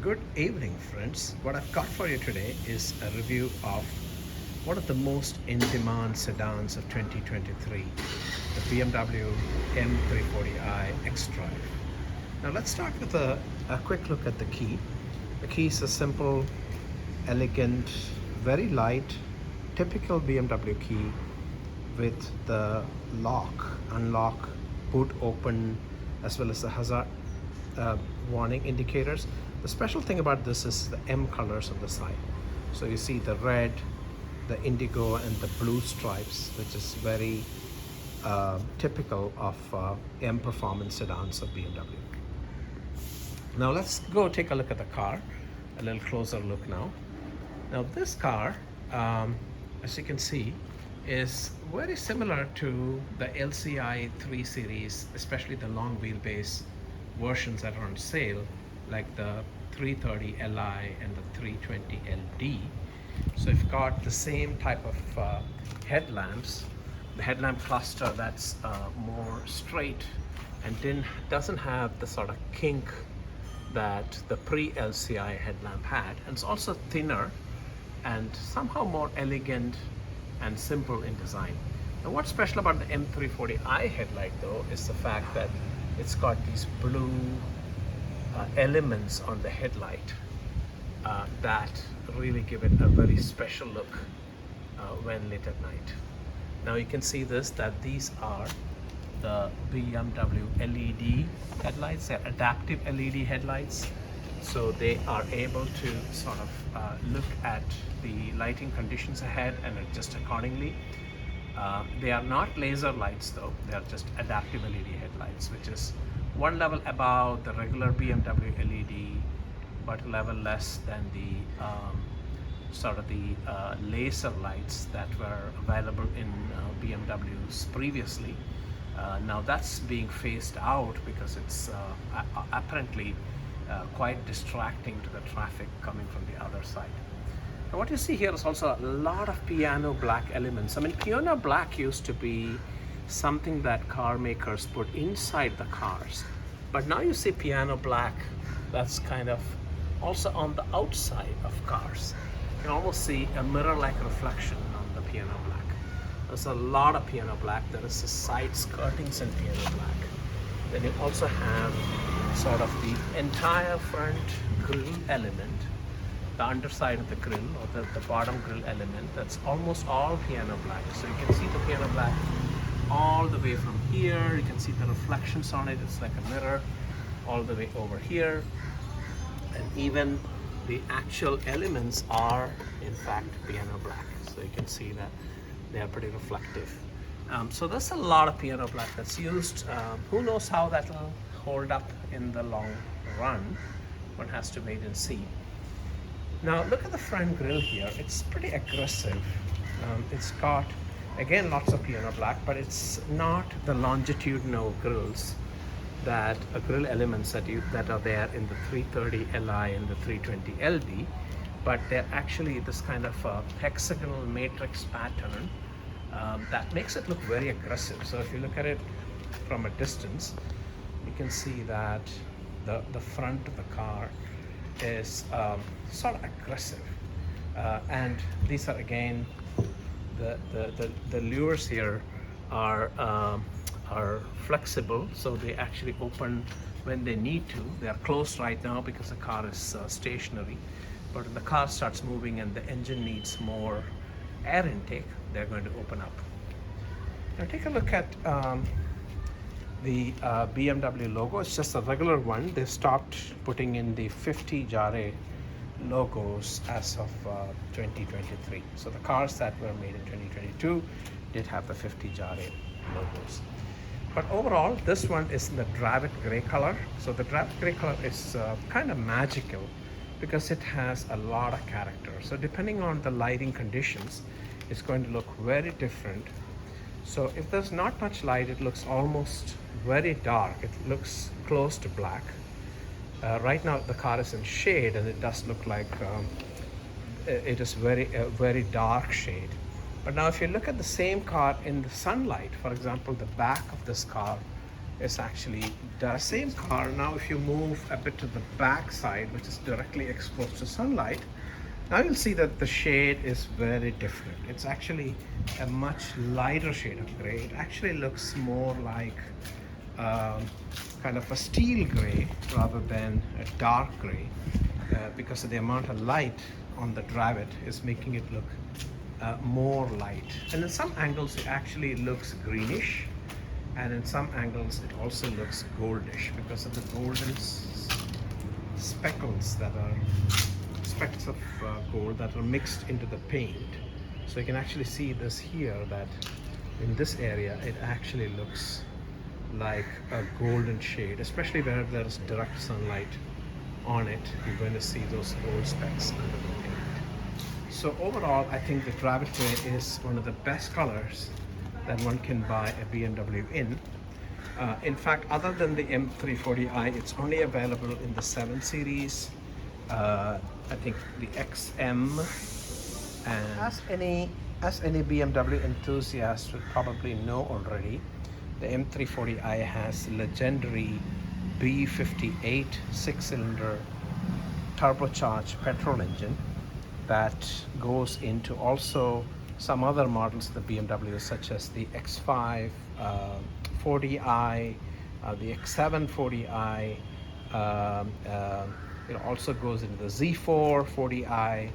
Good evening, friends. What I've got for you today is a review of one of the most in-demand sedans of 2023, the BMW M340i XDrive. Now let's start with a quick look at the key. The key is a simple, elegant, very light, typical BMW key with the lock, unlock, boot open, as well as the hazard warning indicators. The special thing about this is the M colors on the side. So you see the red, the indigo, and the blue stripes, which is very typical of M performance sedans of BMW. Now let's go take a look at the car, a little closer look now. Now this car, as you can see, is very similar to the LCI 3 Series, especially the long wheelbase versions that are on sale, like the 330 Li and the 320 LD. So you've got the same type of headlamps, the headlamp cluster that's more straight and doesn't have the sort of kink that the pre-LCI headlamp had, and it's also thinner and somehow more elegant and simple in design. Now what's special about the M340i headlight though is the fact that it's got these blue elements on the headlight that really give it a very special look when lit at night. Now you can see that these are the BMW LED headlights. They're adaptive LED headlights, so they are able to sort of look at the lighting conditions ahead and adjust accordingly. They are not laser lights though, they are just adaptive LED headlights, which is one level above the regular BMW LED, but a level less than the sort of the laser lights that were available in BMWs previously. Now that's being phased out because it's apparently quite distracting to the traffic coming from the other side. Now what you see here is also a lot of piano black elements. I mean, piano black used to be something that car makers put inside the cars, but now you see piano black that's kind of also on the outside of cars. You can almost see a mirror-like reflection on the piano black. There's a lot of piano black. There is the side skirtings in piano black. Then you also have sort of the entire front grille element, the underside of the grille or the bottom grille element, that's almost all piano black. So you can see the piano black all the way from here. You can see the reflections on it. It's like a mirror all the way over here, and even the actual elements are in fact piano black. So you can see that they are pretty reflective. So there's a lot of piano black that's used. Who knows how that will hold up in the long run? One has to wait and see. Now look at the front grille here. It's pretty aggressive. It's got, again, lots of piano black, but it's not the longitudinal grills that grill elements that are there in the 330 Li and the 320 LD, but they're actually this kind of hexagonal matrix pattern that makes it look very aggressive. So if you look at it from a distance, you can see that the front of the car is sort of aggressive, and these are again the lures here are flexible, so they actually open when they need to. They are closed right now because the car is stationary, but when the car starts moving and the engine needs more air intake, they're going to open up. Now take a look at the BMW logo. It's just a regular one. They stopped putting in the 50 Jare logos as of 2023. So the cars that were made in 2022 did have the 50 Jare logos. But overall, this one is in the Dravet gray color. So the Dravet gray color is kind of magical because it has a lot of character. So depending on the lighting conditions, it's going to look very different. So if there's not much light, it looks almost very dark. It looks close to black. Right now the car is in shade, and it does look like it is a very dark shade. But now if you look at the same car in the sunlight, for example, the back of this car is actually the same car. Now if you move a bit to the back side, which is directly exposed to sunlight, now you'll see that the shade is very different. It's actually a much lighter shade of gray. It actually looks more like kind of a steel gray rather than a dark gray, because of the amount of light on the Drive-It is making it look more light. And in some angles it actually looks greenish, and in some angles it also looks goldish because of the golden speckles that are specks of gold that are mixed into the paint. So you can actually see this here, that in this area it actually looks like a golden shade, especially where there's direct sunlight on it. You're going to see those gold specks under the paint. So overall, I think the Drive-It Gray is one of the best colors that one can buy a BMW in. In fact, other than the M340i, it's only available in the 7 Series, I think the XM, and as any BMW enthusiast would probably know already, the M340i has legendary B58 6-cylinder turbocharged petrol engine that goes into also some other models of the BMW, such as the X5 40i, the X7 40i. It also goes into the Z4 40i,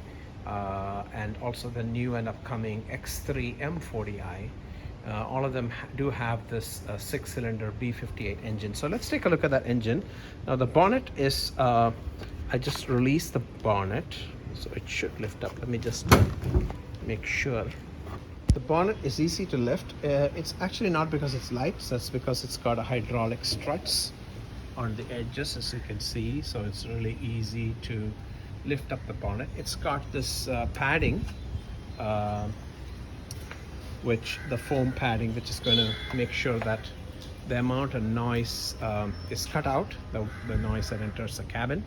and also the new and upcoming X3 M40i. All of them do have this 6-cylinder B58 engine. So let's take a look at that engine. Now the bonnet is, I just released the bonnet, so it should lift up. Let me just make sure. The bonnet is easy to lift. It's actually not because it's light, that's because it's got a hydraulic struts on the edges, as you can see, so it's really easy to lift up the bonnet. It's got this padding, which the foam padding, which is going to make sure that the amount of noise is cut out, the noise that enters the cabin.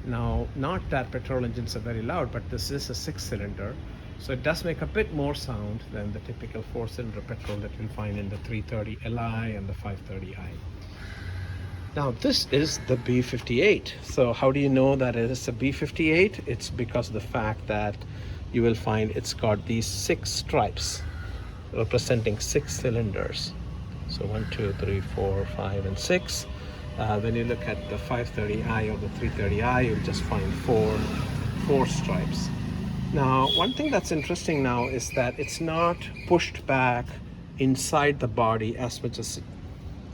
Now, not that petrol engines are very loud, but this is a 6-cylinder, so it does make a bit more sound than the typical 4-cylinder petrol that you'll find in the 330 Li and the 530i. Now this is the B58. So how do you know that it is a B58? It's because of the fact that you will find it's got these 6 stripes representing 6 cylinders. So 1, 2, 3, 4, 5, and 6. When you look at the 530i or the 330i, you'll just find four stripes. Now, one thing that's interesting now is that it's not pushed back inside the body as much as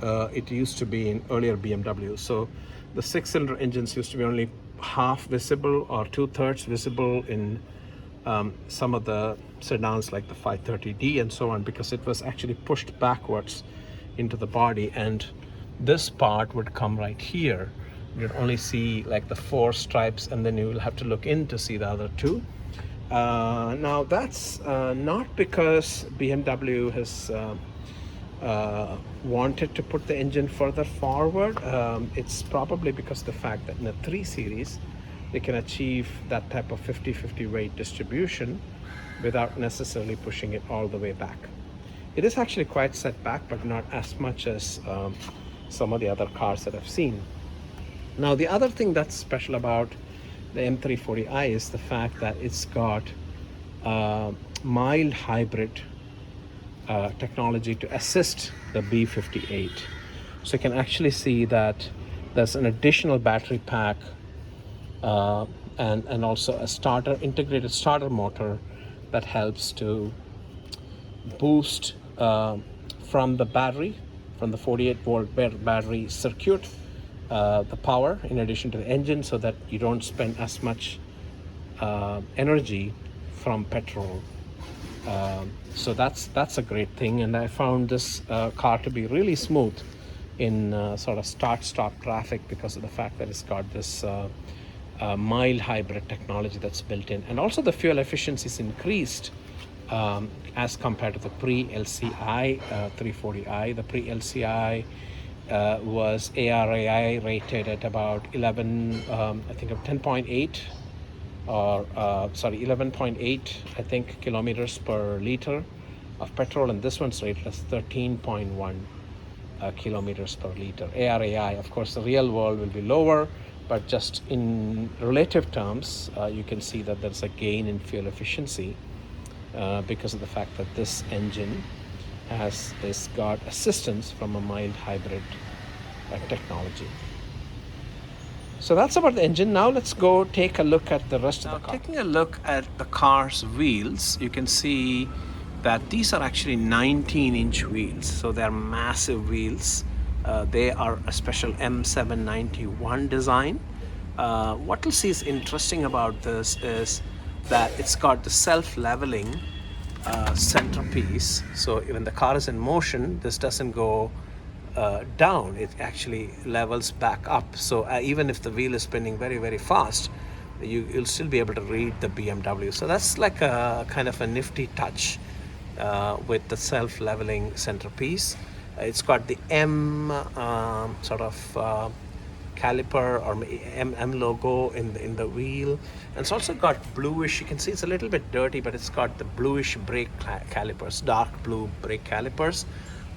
it used to be in earlier BMW. So the 6-cylinder engines used to be only half visible or 2/3 visible in some of the sedans like the 530d and so on, because it was actually pushed backwards into the body, and this part would come right here. You'd only see like the 4 stripes, and then you will have to look in to see the other 2. Now that's not because BMW has wanted to put the engine further forward. It's probably because of the fact that in the 3 Series they can achieve that type of 50-50 weight distribution without necessarily pushing it all the way back. It is actually quite set back, but not as much as some of the other cars that I've seen. Now the other thing that's special about the M340i is the fact that it's got mild hybrid technology to assist the B58. So you can actually see that there's an additional battery pack and also a integrated starter motor that helps to boost from the battery, from the 48-volt battery circuit, the power in addition to the engine, so that you don't spend as much energy from petrol. So that's a great thing, and I found this car to be really smooth in sort of start-stop traffic because of the fact that it's got this mild hybrid technology that's built in, and also the fuel efficiency is increased as compared to the pre-LCI 340i. The pre-LCI was ARAI rated at about 10.8 or 11.8, I think, kilometers per liter of petrol, and this one's rated as 13.1. kilometers per liter. ARAI, of course, the real world will be lower, but just in relative terms, you can see that there's a gain in fuel efficiency because of the fact that this engine has got assistance from a mild hybrid technology. So that's about the engine. Now let's go take a look at the rest of the car. Taking a look at the car's wheels, you can see that these are actually 19-inch wheels. So they're massive wheels. They are a special M791 design. What you'll see is interesting about this is that it's got the self-leveling centerpiece. So when the car is in motion, this doesn't go down, it actually levels back up. So even if the wheel is spinning very, very fast, you'll still be able to read the BMW. So that's like a kind of a nifty touch with the self-leveling centerpiece. It's got the M caliper or M logo in the wheel, and it's also got bluish. You can see it's a little bit dirty, but it's got the bluish brake calipers, dark blue brake calipers,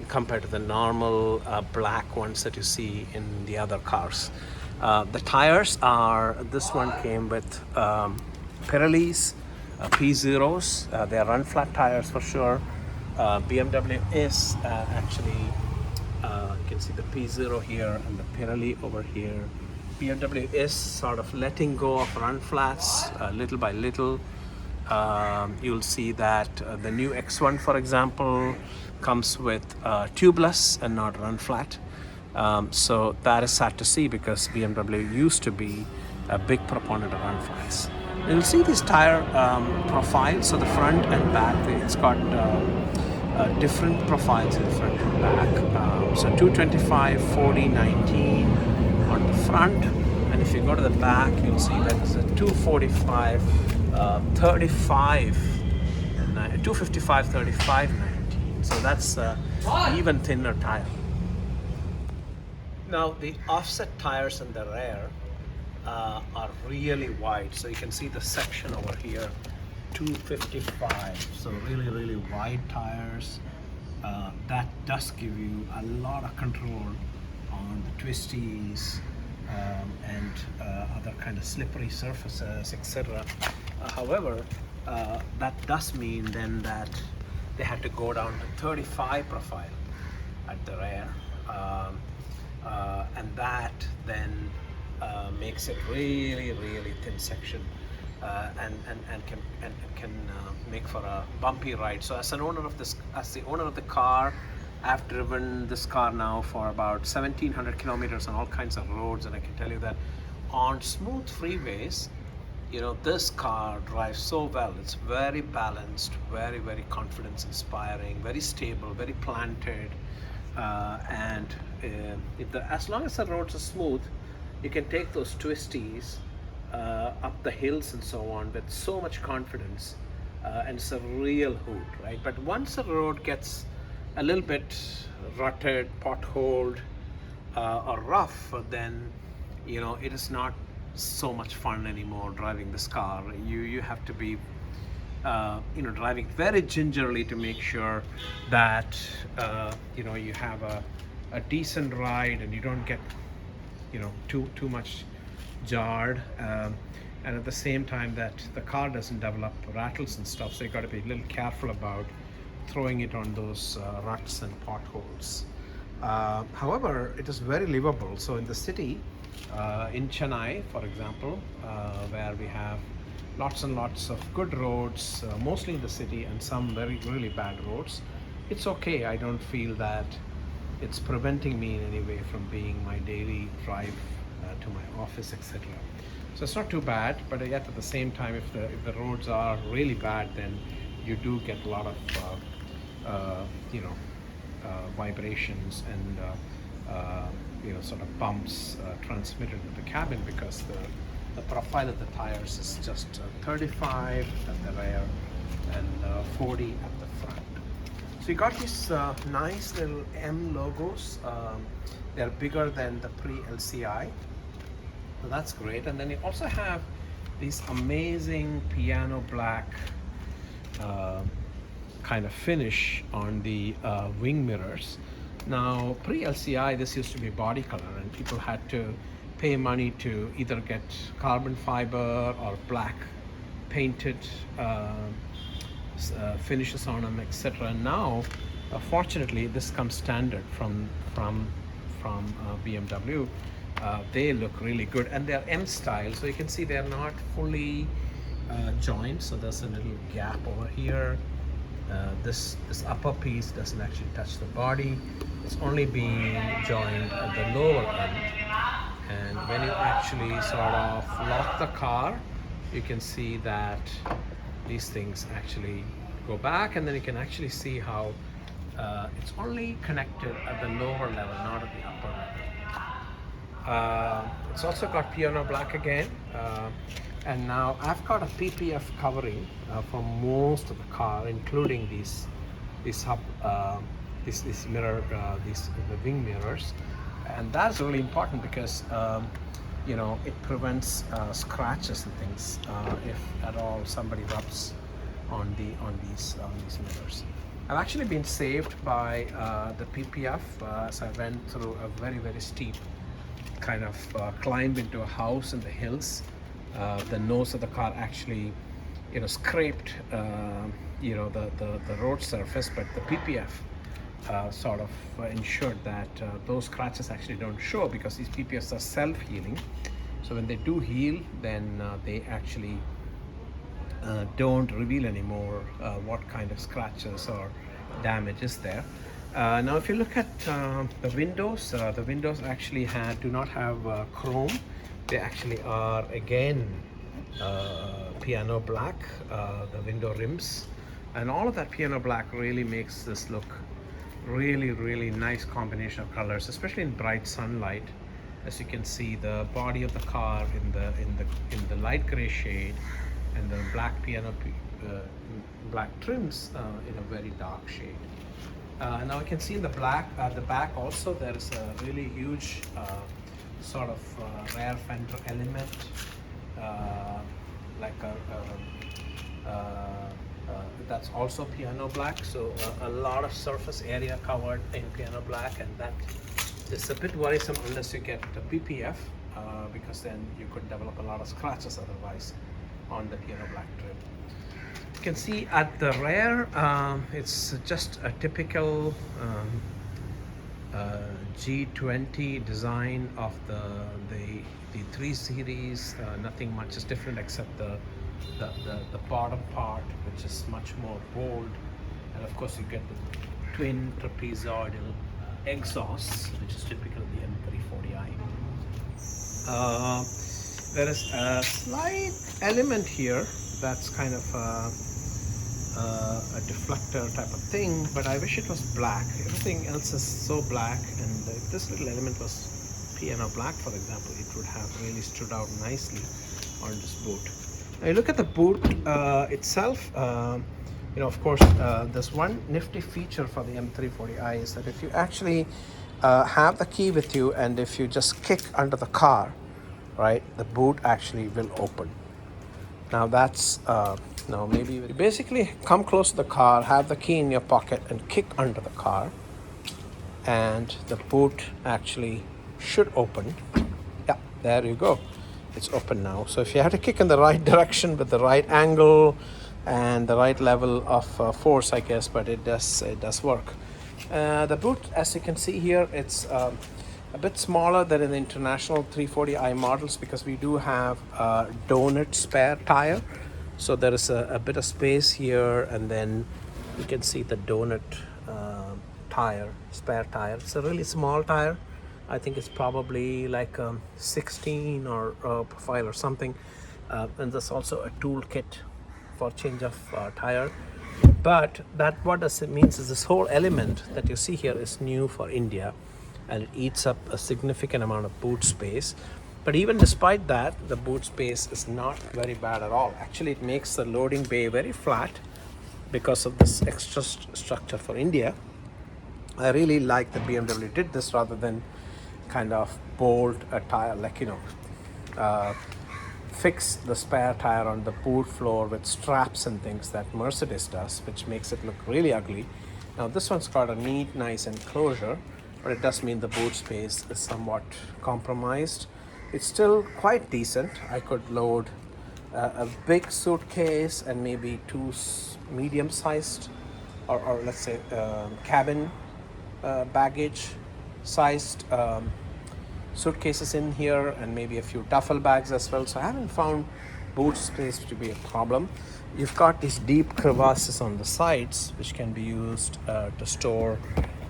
compared to the normal black ones that you see in the other cars. The tires are, this one came with Pirelli's P0s. They are run flat tires for sure. BMW is actually, you can see the P0 here and the Pirelli over here. BMW is sort of letting go of run flats little by little. You'll see that the new X1, for example, comes with tubeless and not run flat. So that is sad to see because BMW used to be a big proponent of run flats. You'll see these tire profiles, so the front and back, it's got different profiles in the front and back. So 225, 40, 19 on the front, and if you go to the back, you'll see that it's a 245, 35, 255, 35, 19. So that's even thinner tire. Now the offset tires in the rear are really wide. So you can see the section over here, 255. So really wide tires. That does give you a lot of control on the twisties and other kind of slippery surfaces, etc. However, that does mean then that they had to go down to 35 profile at the rear, and that then makes it really thin section, and can make for a bumpy ride. So as the owner of the car, I've driven this car now for about 1,700 kilometers on all kinds of roads, and I can tell you that on smooth freeways, this car drives so well. It's very balanced, very confidence inspiring, very stable, very planted, and as long as the roads are smooth, you can take those twisties up the hills and so on with so much confidence, and it's a real hoot, right? But once the road gets a little bit rutted, potholed, or rough, then it is not so much fun anymore driving this car. You have to be driving very gingerly to make sure that you have a decent ride and you don't get too much jarred, and at the same time that the car doesn't develop rattles and stuff. So you got to be a little careful about throwing it on those ruts and potholes. However, it is very livable. So in the city, in Chennai, for example, where we have lots and lots of good roads, mostly in the city, and some really bad roads, it's okay. I don't feel that it's preventing me in any way from being my daily drive to my office, etc. So it's not too bad, but yet at the same time, if the roads are really bad, then you do get a lot of vibrations and sort of bumps transmitted to the cabin, because the profile of the tires is just 35 at the rear and 40 at the front. So you got these nice little M logos. They're bigger than the pre-LCI, so that's great. And then you also have these amazing piano black kind of finish on the wing mirrors. Now, pre-LCI, this used to be body color, and people had to pay money to either get carbon fiber or black painted finishes on them, etc. And now, fortunately, this comes standard from BMW. They look really good, and they're M style, so you can see they're not fully joined. So there's a little gap over here. This upper piece doesn't actually touch the body. It's only being joined at the lower end. And when you actually sort of lock the car, you can see that these things actually go back, and then you can actually see how it's only connected at the lower level, not at the upper level. It's also got piano black again. And now I've got a PPF covering for most of the car, including these mirror, the wing mirrors, and that's really important because you know, it prevents scratches and things if at all somebody rubs on these mirrors. I've actually been saved by the PPF as I went through a very steep kind of climb into a house in the hills. The nose of the car actually, you know, scraped you know, the road surface, but the PPF sort of ensured that those scratches actually don't show, because these PPFs are self-healing. So when they do heal, then they actually don't reveal anymore what kind of scratches or damage is there. Now if you look at the windows actually do not have chrome. They actually are again piano black, the window rims, and all of that piano black really makes this look really nice combination of colors, especially in bright sunlight. As you can see, the body of the car in the light gray shade, and the black piano black trims in a very dark shade. Now you can see in the black at the back also there is a really huge sort of rear fender element, like that's also piano black, so a lot of surface area covered in piano black, and that is a bit worrisome unless you get the PPF, because then you could develop a lot of scratches otherwise on the piano black trim. You can see at the rear, it's just a typical G20 design of the 3 Series. Nothing much is different except the bottom part, which is much more bold, and of course you get the twin trapezoidal exhausts, which is typical of the M340i. There is a slight element here that's kind of a deflector type of thing, but I wish it was black. Everything else is so black, and if this little element was piano black, for example, it would have really stood out nicely on this boot. Now you look at the boot itself. You know, of course, there's one nifty feature for the M340i is that if you actually have the key with you, and if you just kick under the car, right, the boot actually will open. Now that's now maybe you basically come close to the car, have the key in your pocket, and kick under the car, and the boot actually should open. Yeah, there you go. It's open now. So if you have to kick in the right direction with the right angle and the right level of force, I guess, but it does work. The boot, as you can see here, it's a bit smaller than in the international 340i models, because we do have a donut spare tire. So there is a bit of space here, and then you can see the donut spare tire. It's a really small tire. I think it's probably like 16 or profile or something. And there's also a tool kit for change of tire. But what does it means is this whole element that you see here is new for India, and it eats up a significant amount of boot space. But even despite that, the boot space is not very bad at all. Actually, it makes the loading bay very flat because of this extra structure for India. I really like that BMW did this rather than kind of bolt a tire, like, you know, fix the spare tire on the boot floor with straps and things that Mercedes does, which makes it look really ugly. Now this one's got a neat, nice enclosure, but it does mean the boot space is somewhat compromised. It's still quite decent. I could load a big suitcase and maybe two medium-sized, or let's say cabin baggage sized suitcases in here, and maybe a few duffel bags as well. So I haven't found boot space to be a problem. You've got these deep crevasses on the sides which can be used to store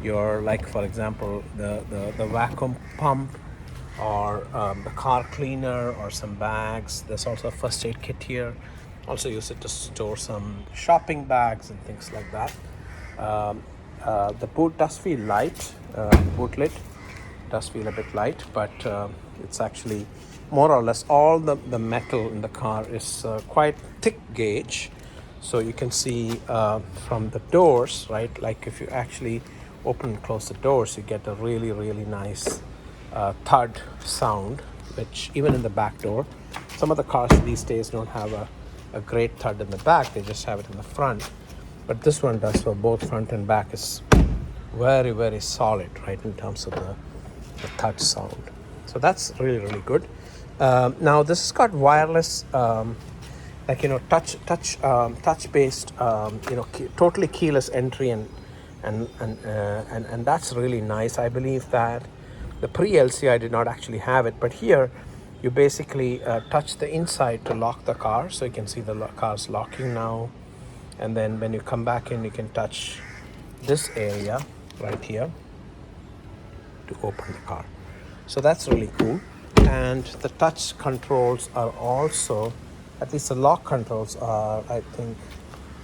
your, like for example, the vacuum pump, or the car cleaner, or some bags. There's also a first aid kit here. Also use it to store some shopping bags and things like that. The boot does feel light. Boot lid does feel a bit light, but it's actually more or less all the metal in the car is quite thick gauge. So you can see from the doors, right, like if you actually open and close the doors, you get a really, really nice thud sound, which even in the back door, some of the cars these days don't have a great thud in the back, they just have it in the front. But this one does, for both front and back, is very, very solid, right, in terms of the thud sound. So that's really, really good. Now this has got wireless, like, you know, touch based, you know, totally keyless entry, and that's really nice. I believe that the pre-LCI did not actually have it, but here you basically touch the inside to lock the car. So you can see the car's locking now, and then when you come back in, you can touch this area right here to open the car. So that's really cool. And the touch controls are also, at least the lock controls are, I think,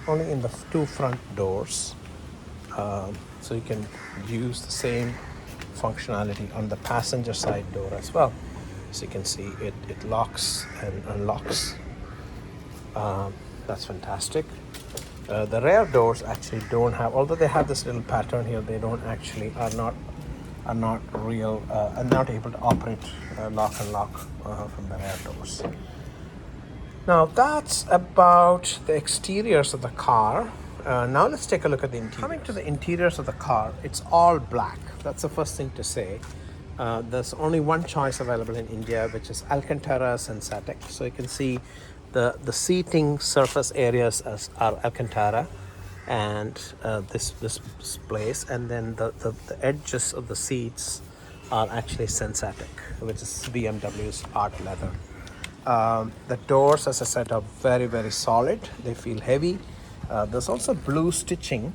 only in the two front doors. So you can use the same functionality on the passenger side door as well. So you can see it locks and unlocks. That's fantastic. The rear doors actually don't have, although they have this little pattern here, they don't actually, are not real, and not able to operate lock and lock from the rear doors. Now that's about the exteriors of the car. Now let's take a look at the interiors. Coming to the interiors of the car, it's all black. That's the first thing to say. There's only one choice available in India, which is Alcantara Sensatic. So you can see the seating surface areas are Alcantara, and this place, and then the edges of the seats are actually Sensatic, which is BMW's art leather. The doors, as I said, are very, very solid. They feel heavy. There's also blue stitching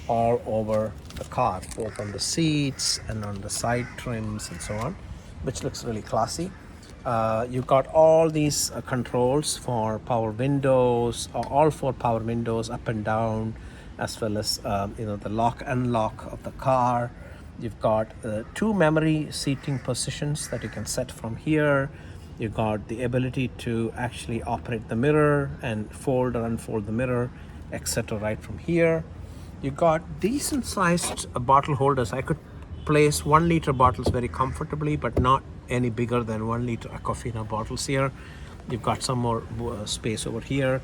all over the car, both on the seats and on the side trims and so on, which looks really classy. You've got all these controls for power windows, all four power windows, up and down, as well as you know, the lock unlock of the car. You've got two memory seating positions that you can set from here. You've got the ability to actually operate the mirror and fold or unfold the mirror, etc. right from here. You got decent sized bottle holders. I could place 1 liter bottles very comfortably, but not any bigger than 1 liter Aquafina bottles here. You've got some more space over here.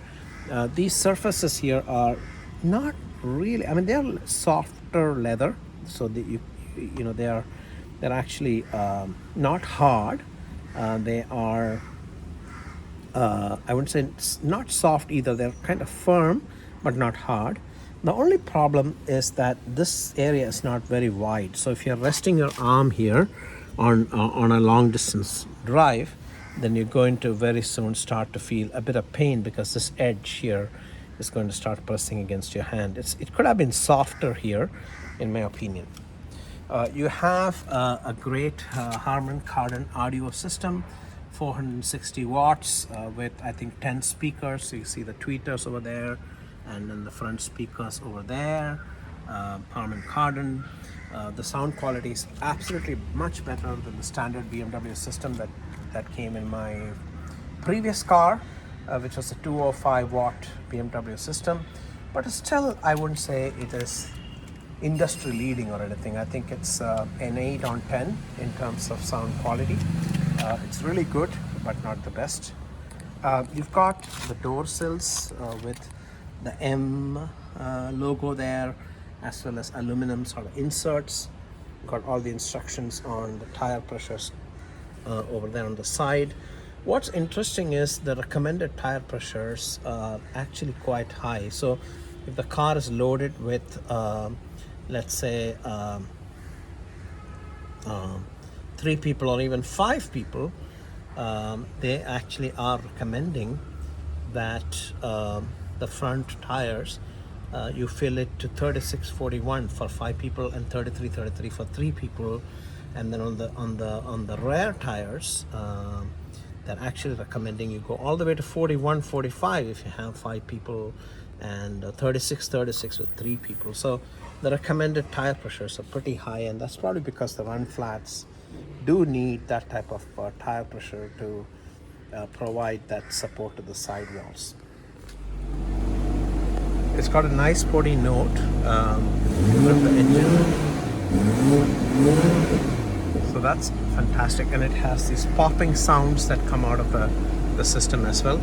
These surfaces here are not really, I mean, they're softer leather, so you know, they're actually not hard. They are I wouldn't say not soft either. They're kind of firm but not hard. The only problem is that this area is not very wide. So if you're resting your arm here on a long distance drive, then you're going to very soon start to feel a bit of pain, because this edge here is going to start pressing against your hand. It could have been softer here, in my opinion. You have a great Harman Kardon audio system, 460 watts with, I think, 10 speakers. So you see the tweeters over there, and then the front speakers over there. Harman Kardon. The sound quality is absolutely much better than the standard BMW system that came in my previous car, which was a 205 watt BMW system. But still, I wouldn't say it is industry leading or anything. I think it's an 8 on 10 in terms of sound quality. It's really good, but not the best. You've got the door sills with the M logo there, as well as aluminum sort of inserts. Got all the instructions on the tire pressures over there on the side. What's interesting is the recommended tire pressures are actually quite high. So if the car is loaded with let's say 3 people or even 5 people, they actually are recommending that the front tires you fill it to 3641 for 5 people and 3333 for 3 people, and then on the rear tires they're actually recommending you go all the way to 4145 if you have 5 people, and 3636 with 3 people. So the recommended tire pressures are pretty high, and that's probably because the run flats do need that type of tire pressure to provide that support to the sidewalls. It's got a nice sporty note with the engine, so that's fantastic, and it has these popping sounds that come out of the system as well.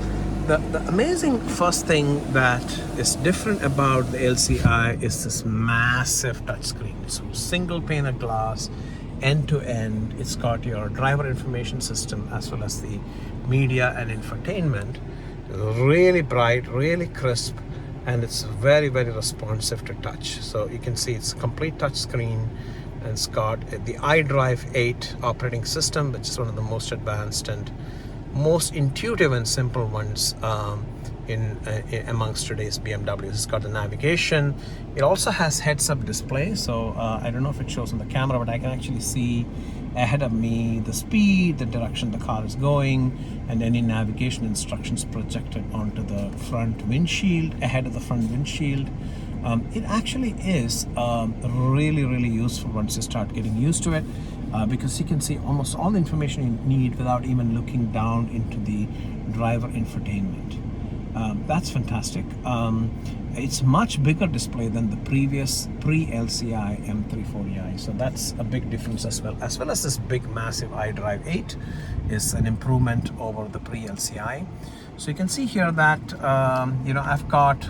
The amazing first thing that is different about the LCI is this massive touchscreen. So single pane of glass, end to end. It's got your driver information system as well as the media and infotainment. Really bright, really crisp, and it's very, very responsive to touch. So you can see it's a complete touch screen, and it's got the iDrive 8 operating system, which is one of the most advanced and most intuitive and simple ones in amongst today's BMWs. It's got the navigation. It also has heads-up display, so I don't know if it shows on the camera, but I can actually see ahead of me the speed, the direction the car is going, and any navigation instructions projected onto the front windshield, ahead of the front windshield. It actually is really, really useful once you start getting used to it, because you can see almost all the information you need without even looking down into the driver infotainment. That's fantastic. It's much bigger display than the previous pre-LCI M340i, so that's a big difference as well as this big massive iDrive 8 is an improvement over the pre-LCI. So you can see here that I've got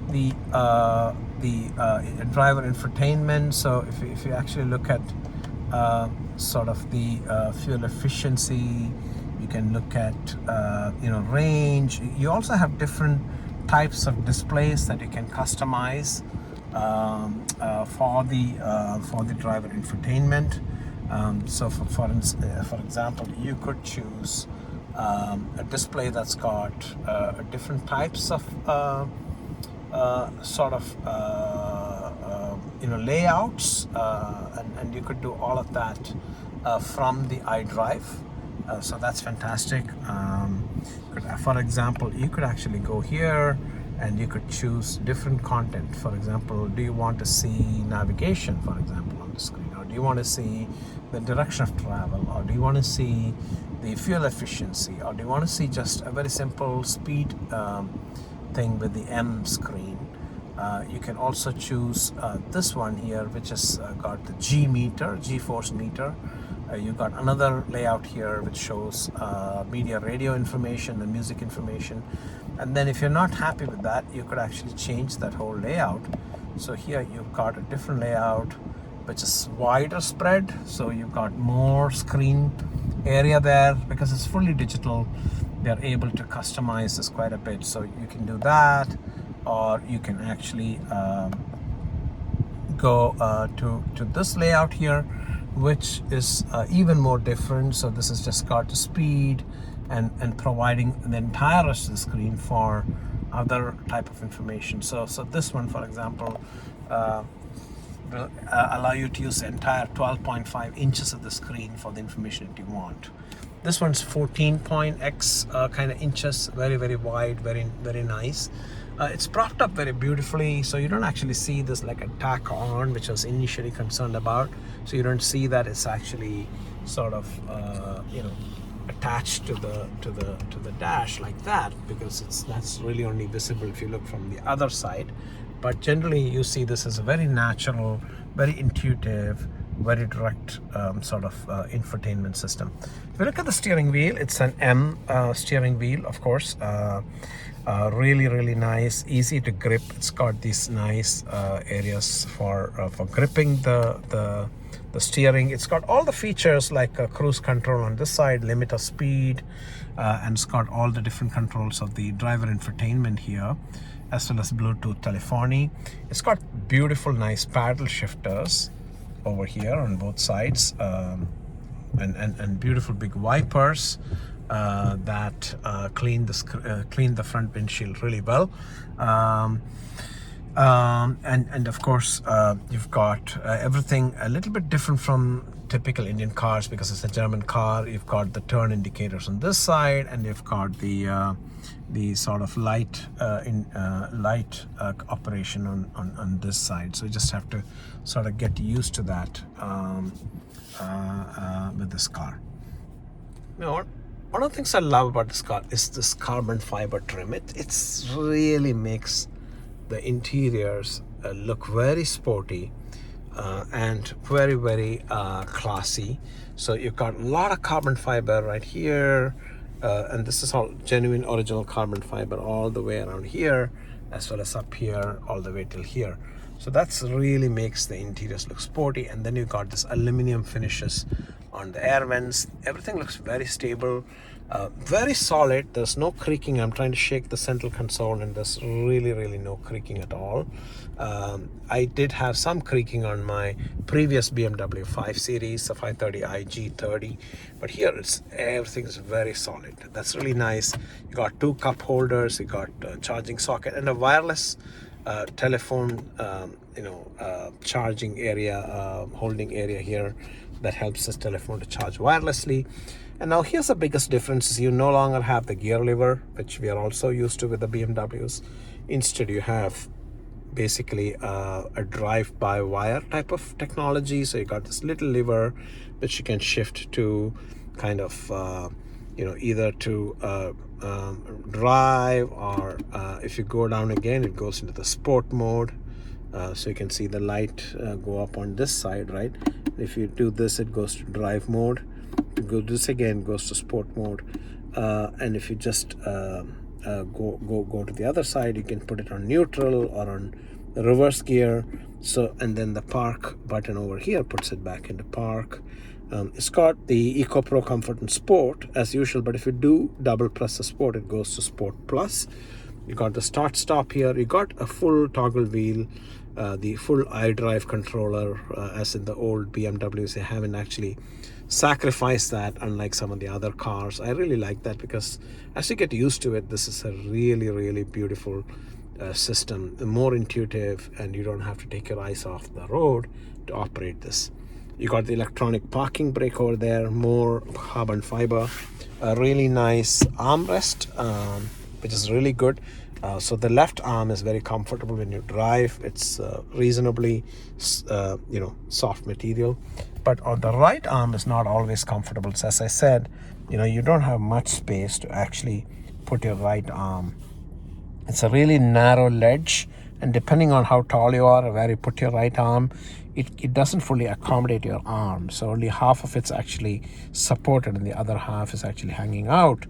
the driver infotainment. So if you actually look at sort of the fuel efficiency, you can look at range. You also have different types of displays that you can customize for the driver infotainment. So for example, you could choose a display that's got different types of layouts, and you could do all of that from the iDrive. So that's fantastic. For example, you could actually go here and you could choose different content. For example, do you want to see navigation, for example, on the screen, or do you want to see the direction of travel, or do you want to see the fuel efficiency, or do you want to see just a very simple speed thing with the M screen? You can also choose this one here, which has got the G meter, G-force meter. You got another layout here which shows media radio information and music information. And then if you're not happy with that, you could actually change that whole layout. So here you've got a different layout which is wider spread, so you've got more screen area there. Because it's fully digital, they're able to customize this quite a bit. So you can do that, or you can actually go to this layout here, which is even more different. So this has just got the speed and providing the entire rest of the screen for other type of information. So this one, for example, will allow you to use the entire 12.5 inches of the screen for the information that you want. This one's 14.x kind of inches, very, very wide, very, very nice. It's propped up very beautifully, so you don't actually see this like a tack on, which I was initially concerned about. So you don't see that it's actually sort of attached to the dash like that, because that's really only visible if you look from the other side. But generally you see this as a very natural, very intuitive, very direct sort of infotainment system. If you look at the steering wheel, it's an M steering wheel, of course. Really nice, easy to grip. It's got these nice areas for gripping the steering. It's got all the features like cruise control on this side, limit of speed, and it's got all the different controls of the driver infotainment here, as well as Bluetooth telephony. It's got beautiful, nice paddle shifters over here on both sides, and beautiful big wipers that clean the front windshield really well. And of course, you've got everything a little bit different from typical Indian cars because it's a German car. You've got the turn indicators on this side, and you've got the sort of light operation on this side. So you just have to sort of get used to that with this car. Now, one of the things I love about this car is this carbon fiber trim. It's really makes the interiors look very sporty and very classy. So you've got a lot of carbon fiber right here, and this is all genuine original carbon fiber all the way around here, as well as up here all the way till here. So that's really makes the interiors look sporty. And then you've got this aluminum finishes on the air vents. Everything looks very stable, very solid. There's no creaking. I'm trying to shake the central console, and there's really no creaking at all. I did have some creaking on my previous BMW 5 Series, the 530i G30, but here everything is very solid. That's really nice. You got two cup holders, you got a charging socket, and a wireless telephone charging area, holding area here that helps this telephone to charge wirelessly. And now here's the biggest difference is you no longer have the gear lever, which we are also used to with the BMWs. Instead, you have basically a drive-by-wire type of technology. So you got this little lever which you can shift to kind of either to drive, or if you go down again, it goes into the sport mode. So you can see the light go up on this side, right? If you do this, it goes to drive mode. If you go this again, it goes to sport mode. And if you just go to the other side, you can put it on neutral or on the reverse gear. So, and then the park button over here puts it back into park. It's got the Eco Pro Comfort and Sport as usual, but if you do double press the Sport, it goes to Sport Plus. You got the start stop here. You got a full toggle wheel, the full iDrive controller, as in the old BMWs. They haven't actually sacrificed that, unlike some of the other cars. I really like that because as you get used to it, this is a really beautiful system, more intuitive, and you don't have to take your eyes off the road to operate this. You got the electronic parking brake over there, more carbon fiber, a really nice armrest, which is really good. So the left arm is very comfortable when you drive. It's reasonably soft material, but on the right arm is not always comfortable. So as I said, you don't have much space to actually put your right arm. It's a really narrow ledge, and depending on how tall you are or where you put your right arm, it doesn't fully accommodate your arm. So only half of it's actually supported and the other half is actually hanging out.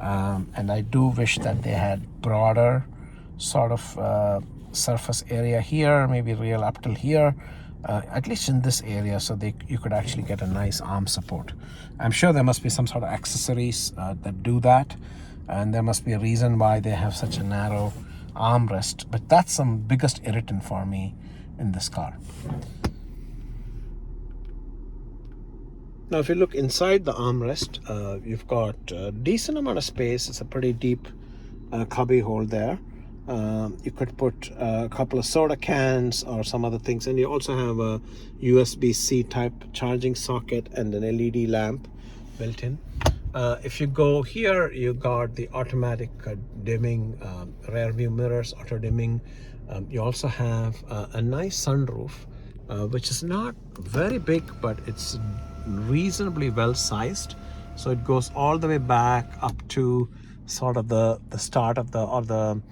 And I do wish that they had broader sort of surface area here, maybe real up till here, at least in this area, so you could actually get a nice arm support. I'm sure there must be some sort of accessories that do that, and there must be a reason why they have such a narrow armrest, but that's some biggest irritant for me in this car. Now if you look inside the armrest, you've got a decent amount of space. It's a pretty deep cubby hole there. You could put a couple of soda cans or some other things, and you also have a USB-C type charging socket and an LED lamp built in. If you go here, you got the automatic dimming, rear view mirrors, auto dimming. You also have a nice sunroof, which is not very big, but it's reasonably well sized. So it goes all the way back up to sort of the start of the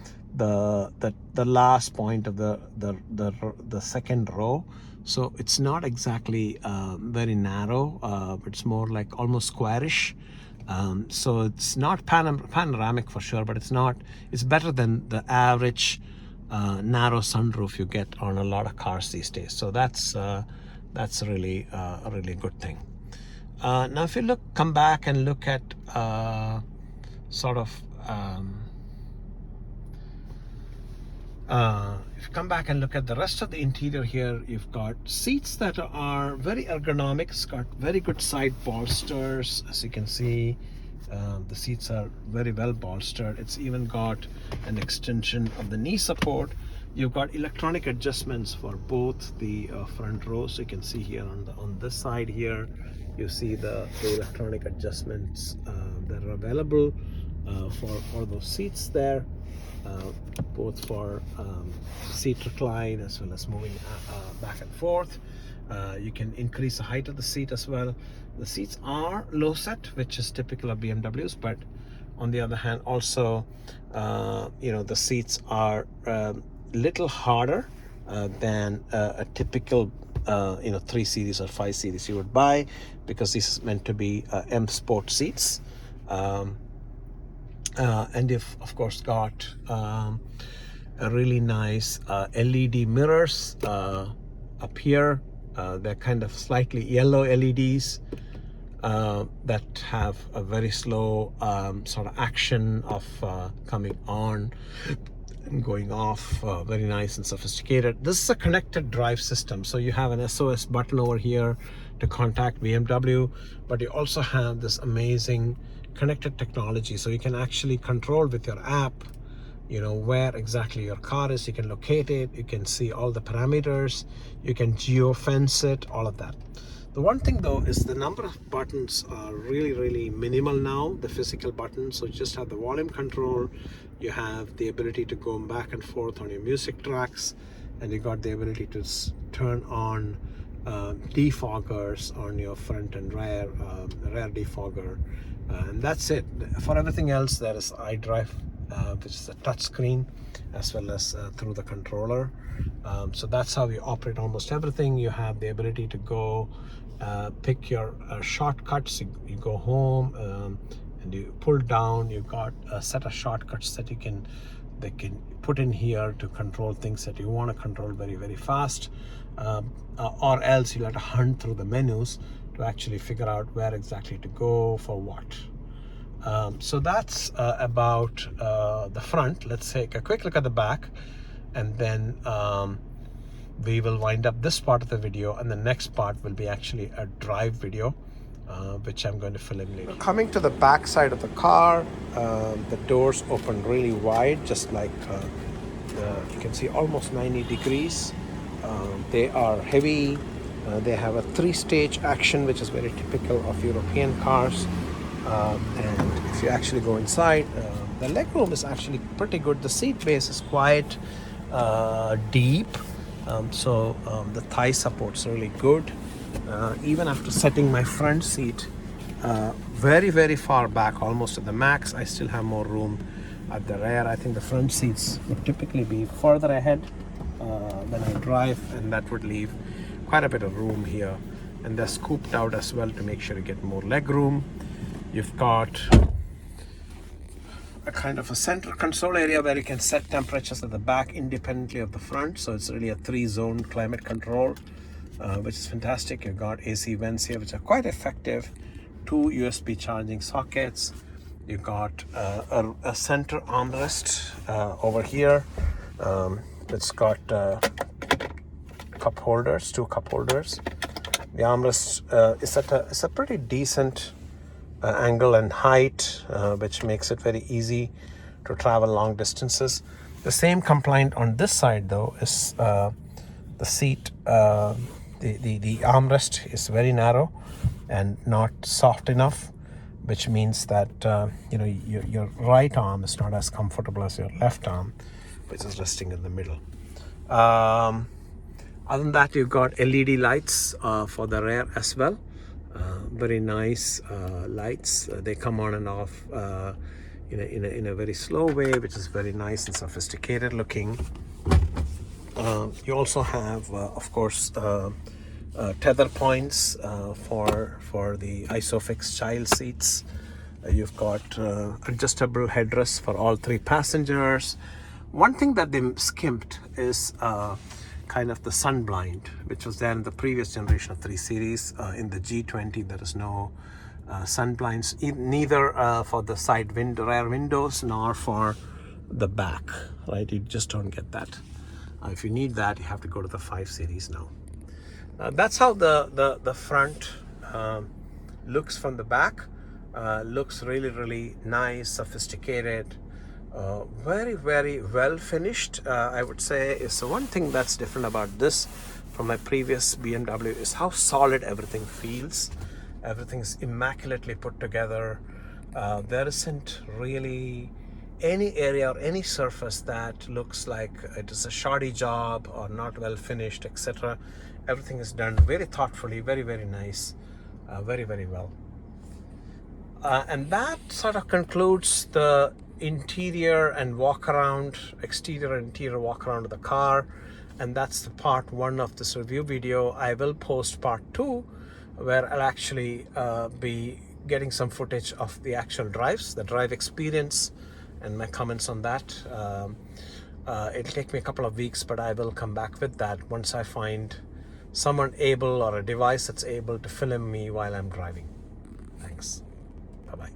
last point of the second row. So it's not exactly very narrow, but it's more like almost squarish. So it's not panoramic for sure, but it's better than the average narrow sunroof you get on a lot of cars these days. So that's really a really good thing. Now if you come back and look at sort of if you come back and look at the rest of the interior here, you've got seats that are very ergonomic. It's got very good side bolsters, as you can see. The seats are very well bolstered. It's even got an extension of the knee support. You've got electronic adjustments for both the front rows. So you can see here on this side here, you see the electronic adjustments that are available for those seats there. Both for seat recline as well as moving back and forth. You can increase the height of the seat as well. The seats are low set, which is typical of BMWs, but on the other hand also the seats are little harder than a typical 3 series or 5 series you would buy, because this is meant to be M Sport seats. And you've of course got a really nice LED mirrors up here. They're kind of slightly yellow LEDs that have a very slow sort of action of coming on and going off. Very nice and sophisticated. This is a connected drive system, so you have an SOS button over here to contact BMW, but you also have this amazing connected technology, so you can actually control with your app where exactly your car is. You can locate it, you can see all the parameters, you can geo-fence it, all of that. The one thing though is the number of buttons are really minimal now, the physical buttons. So you just have the volume control, you have the ability to go back and forth on your music tracks, and you got the ability to turn on defoggers on your front and rear defogger, and that's it. For everything else, there is iDrive, which is a touch screen, as well as through the controller. So that's how you operate almost everything. You have the ability to go pick your shortcuts. You go home and you pull down. You've got a set of shortcuts that they can put in here to control things that you want to control very fast, or else you'll have to hunt through the menus to actually figure out where exactly to go for what. So that's about the front. Let's take a quick look at the back, and then we will wind up this part of the video, and the next part will be actually a drive video, which I'm going to film later. Coming to the back side of the car, the doors open really wide, just like you can see, almost 90 degrees. They are heavy. They have a 3-stage action, which is very typical of European cars. And if you actually go inside, the legroom is actually pretty good. The seat base is quite deep, so the thigh support's really good. Even after setting my front seat very far back, almost at the max, I still have more room at the rear. I think the front seats would typically be further ahead when I drive, and that would leave quite a bit of room here. And they're scooped out as well to make sure you get more leg room. You've got a kind of a center console area where you can set temperatures at the back independently of the front. So it's really a 3-zone climate control, which is fantastic. You've got AC vents here, which are quite effective. 2 USB charging sockets. You've got a center armrest over here. It's got cup holders, 2 cup holders. The armrest is a pretty decent angle and height, which makes it very easy to travel long distances. The same complaint on this side though is the seat, the armrest is very narrow and not soft enough, which means that your right arm is not as comfortable as your left arm, which is resting in the middle. Other than that, you've got LED lights for the rear as well. Very nice lights. They come on and off in a very slow way, which is very nice and sophisticated looking. You also have, of course, tether points for the ISOFIX child seats. You've got adjustable headrests for all three passengers. One thing that they skimped is kind of the sun blind, which was there in the previous generation of 3 Series. In the G20, there is no sun blinds, neither for the side rear windows nor for the back, right? You just don't get that. If you need that, you have to go to the 5 Series now. That's how the front looks from the back. Looks really nice, sophisticated, very well finished. I would say is one thing that's different about this from my previous BMW is how solid everything feels. Everything's immaculately put together. There isn't really any area or any surface that looks like it is a shoddy job or not well finished, etc. Everything is done very thoughtfully, very nice, very well. And that sort of concludes the interior and exterior and interior walk around of the car. And that's the part 1 of this review video. I will post part 2, where I'll actually be getting some footage of the actual drives, the drive experience, and my comments on that. It'll take me a couple of weeks, but I will come back with that once I find someone able or a device that's able to film me while I'm driving. Thanks. Bye-bye.